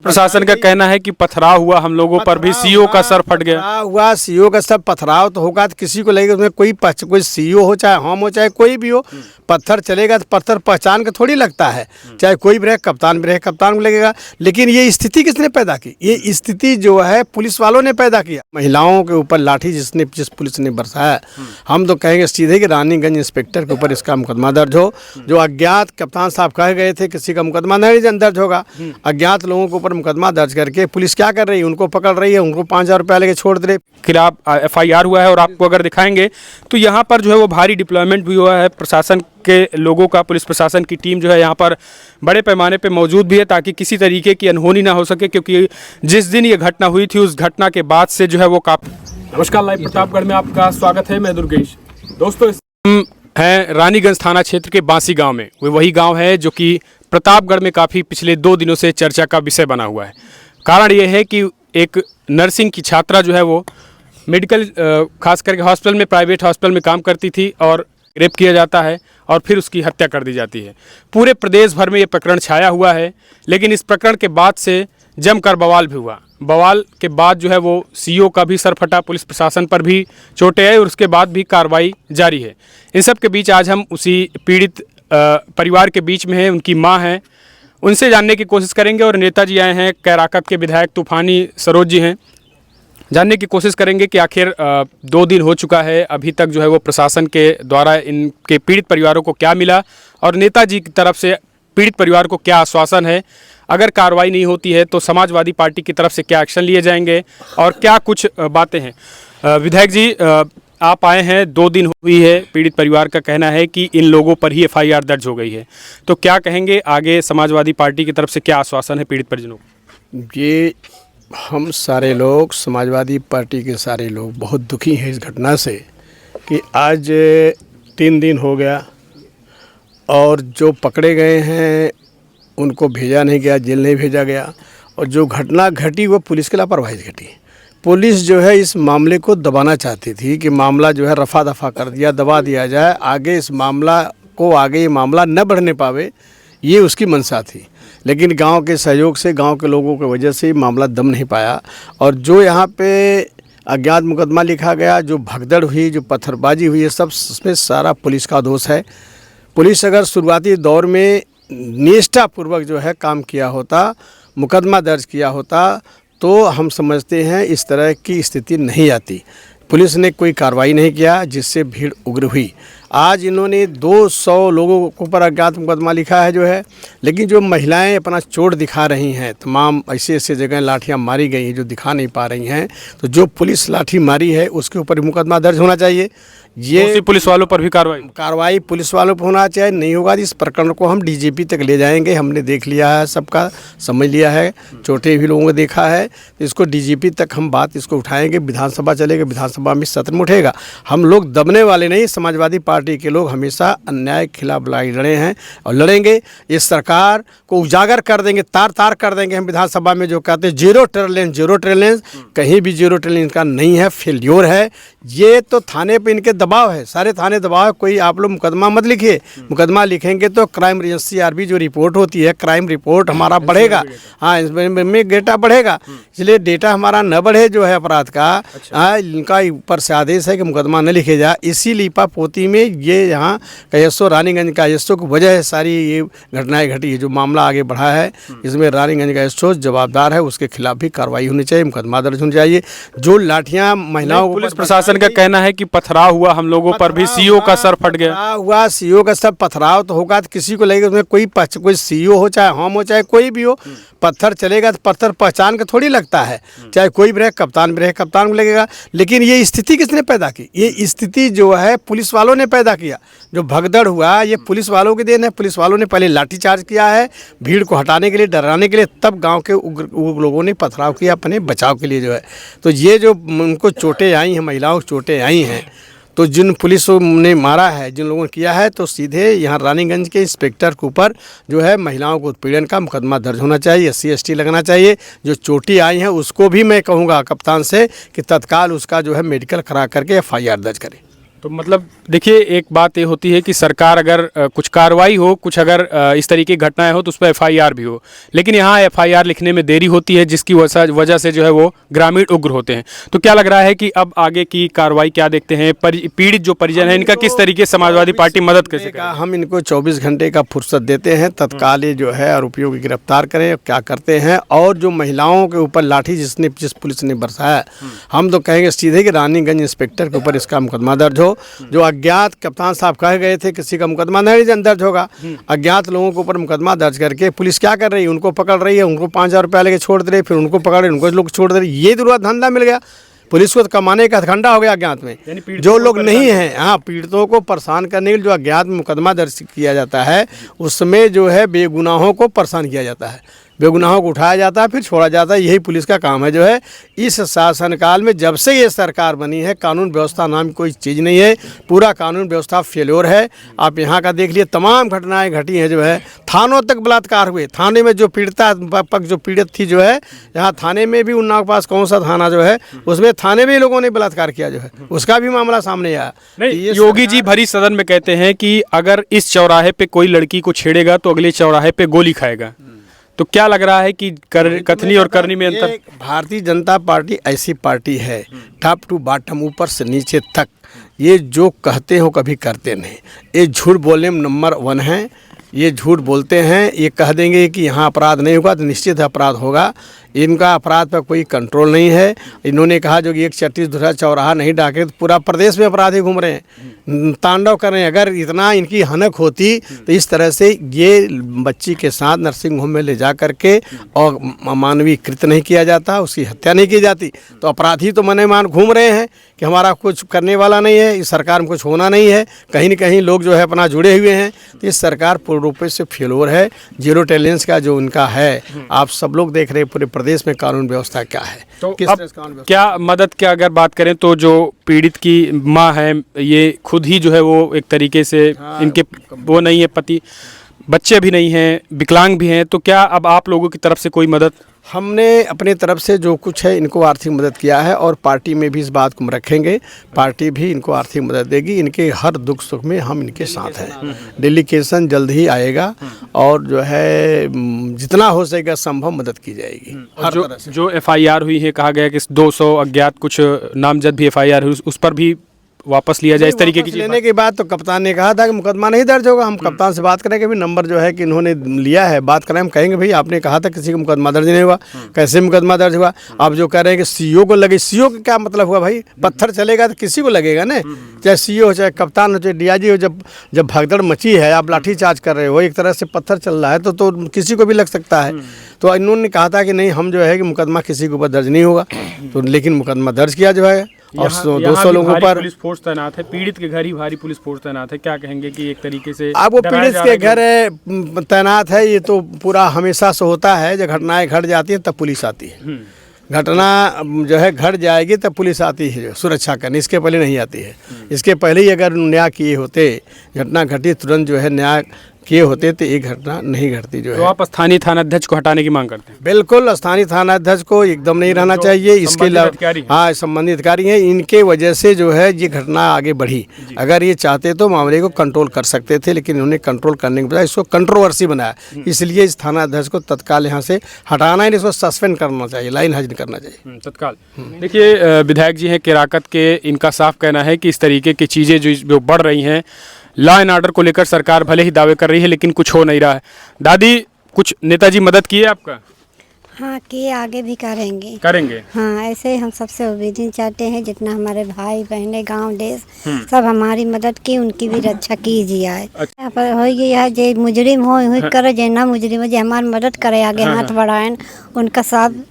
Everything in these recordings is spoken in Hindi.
प्रशासन का कहना है कि पथराव हुआ हम लोगों पर भी, सीओ का सर फट गया। हुआ सीओ का सर पथराव तो होगा तो किसी को लगेगा, उसमें कोई सीओ हो चाहे हम हो चाहे कोई भी हो, पत्थर चलेगा तो पत्थर पहचान के थोड़ी लगता है, चाहे कोई भी रहे, कप्तान भी रहे, कप्तान को लगेगा। लेकिन ये स्थिति किसने पैदा की? ये स्थिति जो है पुलिस वालों ने पैदा किया। महिलाओं के ऊपर लाठी जिस पुलिस ने बरसाया, हम तो कहेंगे सीधे कि रानीगंज इंस्पेक्टर के ऊपर इसका मुकदमा दर्ज हो। जो अज्ञात कप्तान साहब कह गए थे किसी का मुकदमा नहीं दर्ज होगा, अज्ञात लोगों के ऊपर मुकदमा दर्ज करके पुलिस क्या कर रही है, उनको पकड़ रही है, उनको 5,000 रुपया लेके छोड़ दे रही। खिलाफ FIR हुआ है और आपको अगर दिखाएंगे तो यहाँ पर जो है वो भारी डिप्लॉयमेंट भी हुआ है। प्रशासन के लोगों का, पुलिस प्रशासन की टीम जो है यहाँ पर बड़े पैमाने पे मौजूद भी है ताकि किसी तरीके की अनहोनी ना हो सके, क्योंकि जिस दिन ये घटना हुई थी उस घटना के बाद से जो है वो काफी। नमस्कार, लाइव प्रतापगढ़ में आपका स्वागत है। मैं दुर्गेश। दोस्तों, हम हैं रानीगंज थाना क्षेत्र के बांसी गाँव में। वही गाँव है जो कि प्रतापगढ़ में काफ़ी पिछले 2 दिनों से चर्चा का विषय बना हुआ है। कारण ये है कि एक नर्सिंग की छात्रा जो है वो मेडिकल खास करके हॉस्पिटल में, प्राइवेट हॉस्पिटल में काम करती थी और रेप किया जाता है और फिर उसकी हत्या कर दी जाती है। पूरे प्रदेश भर में ये प्रकरण छाया हुआ है, लेकिन इस प्रकरण के बाद से जमकर बवाल भी हुआ। बवाल के बाद जो है वो सीओ का भी सर फटा, पुलिस प्रशासन पर भी चोटें आई और उसके बाद भी कार्रवाई जारी है। इन सब के बीच आज हम उसी पीड़ित परिवार के बीच में है, उनकी मां है, उनसे जानने की कोशिश करेंगे। और नेताजी आए हैं, कैराकत के विधायक तूफानी सरोज जी हैं, जानने की कोशिश करेंगे कि आखिर 2 दिन हो चुका है, अभी तक जो है वो प्रशासन के द्वारा इनके पीड़ित परिवारों को क्या मिला और नेताजी की तरफ से पीड़ित परिवार को क्या आश्वासन है। अगर कार्रवाई नहीं होती है तो समाजवादी पार्टी की तरफ से क्या एक्शन लिए जाएंगे और क्या कुछ बातें हैं। विधायक जी, आप आए हैं, 2 दिन हुई है, पीड़ित परिवार का कहना है कि इन लोगों पर ही FIR दर्ज हो गई है, तो क्या कहेंगे आगे समाजवादी पार्टी की तरफ से क्या आश्वासन है पीड़ित परिजनों को? ये हम सारे लोग, समाजवादी पार्टी के सारे लोग बहुत दुखी हैं इस घटना से कि आज 3 दिन हो गया और जो पकड़े गए हैं उनको भेजा नहीं गया, जेल नहीं भेजा गया, और जो घटना घटी वो पुलिस की लापरवाही से घटी। पुलिस जो है इस मामले को दबाना चाहती थी कि मामला जो है रफा दफा कर दिया, दबा दिया जाए, आगे इस मामला को आगे ये मामला न बढ़ने पावे, ये उसकी मंशा थी। लेकिन गांव के सहयोग से, गांव के लोगों की वजह से मामला दम नहीं पाया। और जो यहाँ पे अज्ञात मुकदमा लिखा गया, जो भगदड़ हुई, जो पत्थरबाजी हुई, ये सब उसमें सारा पुलिस का दोष है। पुलिस अगर शुरुआती दौर में निष्ठापूर्वक जो है काम किया होता, मुकदमा दर्ज किया होता, तो हम समझते हैं इस तरह की स्थिति नहीं आती। पुलिस ने कोई कार्रवाई नहीं किया, जिससे भीड़ उग्र हुई। आज इन्होंने 200 लोगों के ऊपर अज्ञात मुकदमा लिखा है जो है, लेकिन जो महिलाएं अपना चोट दिखा रही हैं, तमाम ऐसे ऐसे जगह लाठियां मारी गई हैं जो दिखा नहीं पा रही हैं, तो जो पुलिस लाठी मारी है उसके ऊपर मुकदमा दर्ज होना चाहिए। ये पुलिस वालों पर भी कार्रवाई पुलिस वालों पर होना चाहिए। नहीं होगा इस प्रकरण को हम DGP तक ले जाएंगे। हमने देख लिया है, सबका समझ लिया है, चोटें भी लोगों को देखा है, तो इसको DGP तक हम बात इसको उठाएंगे। विधानसभा चलेगा, विधानसभा में सत्र में उठेगा। हम लोग दबने वाले नहीं, समाजवादी पार्टी के लोग हमेशा अन्याय के खिलाफ लड़ाई लड़े हैं और लड़ेंगे। इस सरकार को उजागर कर देंगे, तार तार कर देंगे हम विधानसभा में। जो कहते हैं जीरो टॉलरेंस, कहीं भी जीरो टॉलरेंस का नहीं है, फेल्योर है। ये तो थाने पे इनके दबाव है, सारे थाने दबाव है। कोई आप लोग मुकदमा मत लिखिए, मुकदमा लिखेंगे तो क्राइम रजिस्ट्री RB जो रिपोर्ट होती है, क्राइम रिपोर्ट हमारा बढ़ेगा। हाँ, इसमें डेटा बढ़ेगा, इसलिए डेटा हमारा न बढ़े जो है अपराध का। इनका ऊपर से आदेश है कि मुकदमा न लिखे जाए। इसी लीपापोती में ये यहाँ कयस्सो, रानीगंज का कयस्सो की वजह है सारी ये घटनाएं घटी है। जो मामला आगे बढ़ा है इसमें रानीगंज का कयस्सो जवाबदार है, उसके खिलाफ भी कार्रवाई होनी चाहिए, मुकदमा दर्ज होना चाहिए। जो लाठियाँ महिलाओं, पुलिस प्रशासन का कहना है कि पथराव हुआ हम लोगों पर भी, सीओ का सर फट गया। हुआ सीओ का सर पथराव तो होगा तो किसी को लगेगा, उसमें कोई सीओ हो चाहे हम हो चाहे कोई भी हो, पत्थर चलेगा तो पत्थर पहचान के थोड़ी लगता है, चाहे कोई भी रहे, कप्तान भी रहे, कप्तान को लगेगा। लेकिन ये स्थिति किसने पैदा की? ये स्थिति जो है पुलिस वालों ने पैदा किया। जो भगदड़ हुआ ये पुलिस वालों की देन है। पुलिस वालों ने पहले लाठीचार्ज किया है भीड़ को हटाने के लिए, डराने के लिए, तब गांव के उग्र लोगों ने पथराव किया अपने बचाव के लिए जो है। तो ये जो उनको चोटें आई हैं, महिलाओं को चोटें आई हैं, तो जिन पुलिस ने मारा है, जिन लोगों ने किया है, तो सीधे यहाँ रानीगंज के इंस्पेक्टर के ऊपर जो है महिलाओं को उत्पीड़न का मुकदमा दर्ज होना चाहिए, SC ST लगना चाहिए। जो चोटी आई हैं उसको भी मैं कहूँगा कप्तान से कि तत्काल उसका जो है मेडिकल करा करके FIR दर्ज करें। तो मतलब देखिए, एक बात ये होती है कि सरकार अगर कुछ कार्रवाई हो, कुछ अगर इस तरीके की घटनाएं हो तो उस पर एफआईआर भी हो, लेकिन यहाँ एफआईआर लिखने में देरी होती है, जिसकी वजह से जो है वो ग्रामीण उग्र होते हैं। तो क्या लग रहा है कि अब आगे की कार्रवाई क्या देखते हैं? पीड़ित जो परिजन है इनका किस तरीके से समाजवादी पार्टी मदद कैसे करेगी? हम इनको 24 घंटे का फुर्सत देते हैं, तत्काल ये जो है आरोपियों की गिरफ्तार करें। क्या करते हैं, और जो महिलाओं के ऊपर लाठी जिस पुलिस ने बरसाया, हम तो कहेंगे सीधे कि रानीगंज इंस्पेक्टर के ऊपर इसका मुकदमा दर्ज हो। जो अज्ञात कप्तान साहब कह गए थे किसी का मुकदमा नहीं दर्ज होगा, अज्ञात लोगों के ऊपर मुकदमा दर्ज करके पुलिस क्या कर रही है, उनको पकड़ रही है, उनको 5,000 रुपया लेके छोड़ दे रही है, फिर उनको पकड़ रही है, उनको लोग छोड़ दे रही है। ये दूसरा धंधा मिल गया पुलिस को, तो कमाने का हथकंडा हो गया अज्ञात में। जो लोग नहीं हैं, हाँ, पीड़ितों को परेशान करने के लिए जो अज्ञात में मुकदमा दर्ज किया जाता है, उसमें जो है बेगुनाहों को परेशान किया जाता है, बेगुनाहों को उठाया जाता है, फिर छोड़ा जाता है। यही पुलिस का काम है। जो है इस शासनकाल में जब से ये सरकार बनी है, कानून व्यवस्था नाम की कोई चीज़ नहीं है, पूरा कानून व्यवस्था फेल्योर है। आप यहाँ का देख लिए, तमाम घटनाएं घटी हैं। जो है थानों तक बलात्कार हुए, थाने में जो पक्ष जो पीड़ित थी, जो है यहाँ थाने में भी, उन्नाव के पास कौन सा थाना जो है, उसमें थाने में लोगों ने बलात्कार किया, जो है उसका भी मामला सामने आया। नहीं, योगी जी भरी सदन में कहते हैं कि अगर इस चौराहे पे कोई लड़की को छेड़ेगा तो अगले चौराहे पे गोली खाएगा। तो क्या लग रहा है कि कथनी और करनी में अंतर? भारतीय जनता पार्टी ऐसी पार्टी है, टॉप टू बॉटम, ऊपर से नीचे तक, ये जो कहते हो कभी करते नहीं। ये झूठ बोलने में नंबर 1 है। ये झूठ बोलते हैं, ये कह देंगे कि यहाँ अपराध नहीं होगा तो निश्चित अपराध होगा। इनका अपराध पर कोई कंट्रोल नहीं है। इन्होंने कहा जो कि 136 दूसरा चौराहा नहीं डाके तो पूरा प्रदेश में अपराधी घूम रहे हैं, तांडव कर रहे हैं। अगर इतना इनकी हनक होती तो इस तरह से ये बच्ची के साथ नर्सिंग होम में ले जा करके और मानवीय कृत्य नहीं किया जाता, उसकी हत्या नहीं की जाती। तो अपराधी तो मने मान घूम रहे हैं कि हमारा कुछ करने वाला नहीं है, इस सरकार में कुछ होना नहीं है, कहीं न कहीं लोग जो है अपना जुड़े हुए हैं। तो इस सरकार पूर्ण रूप से फेलोर है। जीरो टॉलरेंस का जो उनका है, आप सब लोग देख रहे हैं पूरे प्रदेश में कानून व्यवस्था क्या है। तो किस अब तरह से कानून व्यवस्था, क्या मदद की अगर बात करें तो जो पीड़ित की माँ है, ये खुद ही जो है वो एक तरीके से इनके वो नहीं है, पति, बच्चे भी नहीं हैं, विकलांग भी हैं, तो क्या अब आप लोगों की तरफ से कोई मदद? हमने अपने तरफ से जो कुछ है इनको आर्थिक मदद किया है, और पार्टी में भी इस बात को हम रखेंगे। पार्टी भी इनको आर्थिक मदद देगी। इनके हर दुख सुख में हम इनके साथ हैं। डेलीगेशन जल्द ही आएगा, और जो है जितना हो सकेगा संभव मदद की जाएगी हर तरह से। जो एफआईआर हुई है, कहा गया कि 200 अज्ञात कुछ नामजद भी एफआईआर हुई, उस पर भी वापस लिया जाए, इस तरीके की लेने के बाद तो कप्तान ने कहा था कि मुकदमा नहीं दर्ज होगा। हम कप्तान से बात करेंगे, भी नंबर जो है कि इन्होंने लिया है, बात करें, हम कहेंगे भाई आपने कहा था किसी का मुकदमा दर्ज नहीं हुआ, कैसे मुकदमा दर्ज हुआ? आप जो कह रहे हैं कि सीईओ को लगे, सीईओ का क्या मतलब हुआ भाई? पत्थर चलेगा तो किसी को लगेगा ना, चाहे सीईओ हो, चाहे कप्तान हो, चाहे डीआईजी हो। जब भगदड़ मची है, आप लाठीचार्ज कर रहे हो, एक तरह से पत्थर चल रहा है, तो किसी को भी लग सकता है। तो इन्होंने कहा था कि नहीं, हम जो है कि मुकदमा किसी के ऊपर दर्ज नहीं होगा, तो लेकिन मुकदमा दर्ज किया जो है, और 200 लोगों पर पुलिस फोर्स तैनात है। पीड़ित के घर ही भारी पुलिस फोर्स तैनात है। क्या कहेंगे कि एक तरीके से अब वो पीड़ित के घर तैनात है, ये तो पूरा हमेशा से होता है। जब घटनाएं घट जाती हैं तब पुलिस आती है। घटना जो है घट जाएगी तब पुलिस आती है जो सुरक्षा करने, इसके पहले नहीं आती है। इसके पहले ही अगर न्याय किए होते, घटना घटी तुरंत जो है न्याय किए होते तो ये घटना नहीं घटती जो तो है। आप स्थानीय थानाध्यक्ष को हटाने की मांग करते हैं? बिल्कुल, स्थानीय थानाध्यक्ष को एकदम नहीं रहना चाहिए। इसके अलावा हाँ, संबंधित अधिकारी हैं, इनके वजह से जो है ये घटना आगे बढ़ी। अगर ये चाहते तो मामले को कंट्रोल कर सकते थे, लेकिन इन्होंने कंट्रोल करने के बजाय इसको कंट्रोवर्सी बनाया। इसलिए इस थानाध्यक्ष को तत्काल यहाँ से हटाना है, इसको सस्पेंड करना चाहिए, लाइन हाजिर करना चाहिए तत्काल। देखिए, विधायक जी हैं केराकत के, इनका साफ कहना है कि इस तरीके की चीज़ें जो बढ़ रही हैं, लॉ एंड ऑर्डर को लेकर सरकार भले ही दावे कर रही है लेकिन कुछ हो नहीं रहा है। दादी, कुछ नेताजी मदद किए आपका? हाँ, किए, आगे भी करेंगे। हाँ, ऐसे हम सबसे उम्मीदें चाहते हैं, जितना हमारे भाई बहनें, गांव देश सब हमारी मदद की, उनकी भी रक्षा कीजिए। यहाँ पर हो गया है, जे मुजरिम हो करे, जे ना मुजरिम हो, जे हमारी मदद करे, आगे हाथ बढ़ाएं, उनका साथ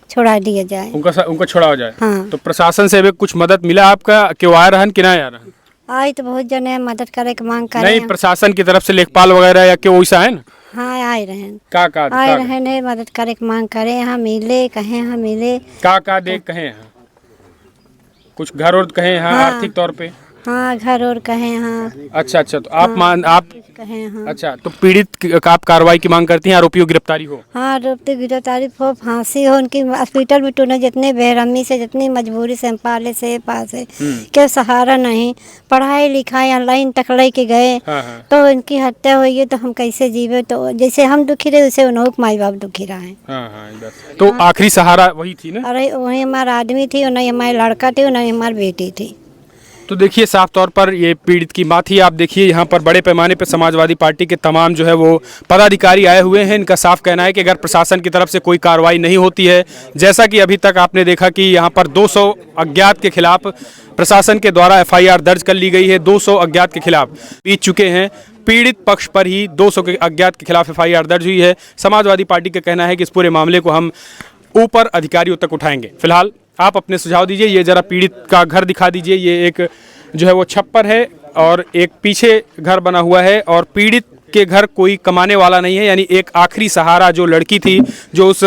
छोड़ा दिया जाए, उनका छोड़ा हो जाए। हाँ। तो प्रशासन से भी कुछ मदद मिला आपका? क्यों आ रहन कि ना आ रहन? आई तो बहुत जने मदद करे के मांग करे। नहीं, प्रशासन की तरफ से लेखपाल वगैरह या क्यों वैसा है ना? हाँ, आए रहें, का ने मदद करे के मांग करे, यहाँ मिले, कहे यहाँ मिले, का देख कहे हैं, कुछ घर और कहे हैं, हाँ। आर्थिक तौर पे हाँ घर और कहे हाँ अच्छा अच्छा, तो आप कहे हाँ अच्छा, तो पीड़ित का आप कार्रवाई की मांग करती हैं, आरोपियों की गिरफ्तारी हो? हाँ रोकते गिरफ्तारी हो, फांसी हो उनकी, हॉस्पिटल भी टूने, जितने बेरहमी से जितनी मजबूरी से हम पाले से पास है क्या सहारा नहीं, पढ़ाई लिखाई ऑनलाइन तक ले के गए हाँ हाँ। तो इनकी हत्या हुई है तो हम कैसे जीवे, तो जैसे हम दुखी रहे वैसे उन्होंने माई बाप दुखी रहे। हाँ हाँ, बस। तो आखिरी सहारा वही थी ना? अरे वही हमारा आदमी थी, नहीं हमारे लड़का थे, नहीं हमारी बेटी थी। तो देखिए साफ तौर पर ये पीड़ित की माँ थी। आप देखिए यहाँ पर बड़े पैमाने पर समाजवादी पार्टी के तमाम जो है वो पदाधिकारी आए हुए हैं। इनका साफ कहना है कि अगर प्रशासन की तरफ से कोई कार्रवाई नहीं होती है, जैसा कि अभी तक आपने देखा कि यहाँ पर 200 अज्ञात के खिलाफ प्रशासन के द्वारा FIR दर्ज कर ली गई है। 200 अज्ञात के खिलाफ बीत चुके हैं, पीड़ित पक्ष पर ही 200 के अज्ञात के खिलाफ FIR दर्ज हुई है। समाजवादी पार्टी का कहना है कि इस पूरे मामले को हम ऊपर अधिकारियों तक उठाएंगे। फिलहाल आप अपने सुझाव दीजिए। ये जरा पीड़ित का घर दिखा दीजिए। ये एक जो है वो छप्पर है और एक पीछे घर बना हुआ है, और पीड़ित के घर कोई कमाने वाला नहीं है, यानी एक आखिरी सहारा जो लड़की थी जो उस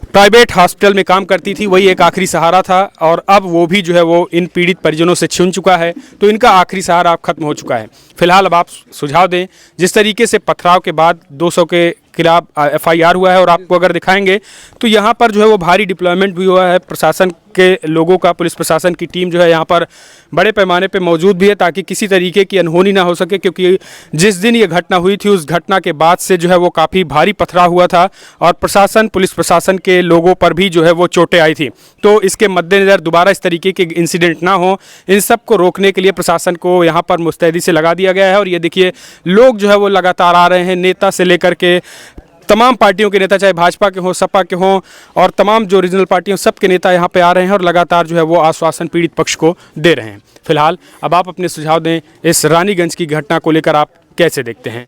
प्राइवेट हॉस्पिटल में काम करती थी, वही एक आखिरी सहारा था, और अब वो भी जो है वो इन पीड़ित परिजनों से छिन चुका है। तो इनका आखिरी सहारा अब खत्म हो चुका है। फिलहाल अब आप सुझाव दें। जिस तरीके से पथराव के बाद 200 के खिलाफ FIR हुआ है, और आपको अगर दिखाएंगे तो यहाँ पर जो है वो भारी डिप्लॉयमेंट भी हुआ है प्रशासन के लोगों का। पुलिस प्रशासन की टीम जो है यहाँ पर बड़े पैमाने पे मौजूद भी है, ताकि किसी तरीके की अनहोनी ना हो सके, क्योंकि जिस दिन ये घटना हुई थी उस घटना के बाद से जो है वो काफ़ी भारी पथराव हुआ था, और प्रशासन, पुलिस प्रशासन के लोगों पर भी जो है वो चोटें आई थी। तो इसके मद्देनज़र दोबारा इस तरीके के इंसिडेंट ना हो, इन सब को रोकने के लिए प्रशासन को यहाँ पर मुस्तैदी से लगा दिया गया है। और ये देखिए लोग जो है वो लगातार आ रहे हैं, नेता से लेकर के तमाम पार्टियों के नेता, चाहे भाजपा के हों, सपा के हों, और तमाम जो रीजनल पार्टियों, सब के नेता यहाँ पे आ रहे हैं और लगातार जो है वो आश्वासन पीड़ित पक्ष को दे रहे हैं। फिलहाल अब आप अपने सुझाव दें। इस रानीगंज की घटना को लेकर आप कैसे देखते हैं?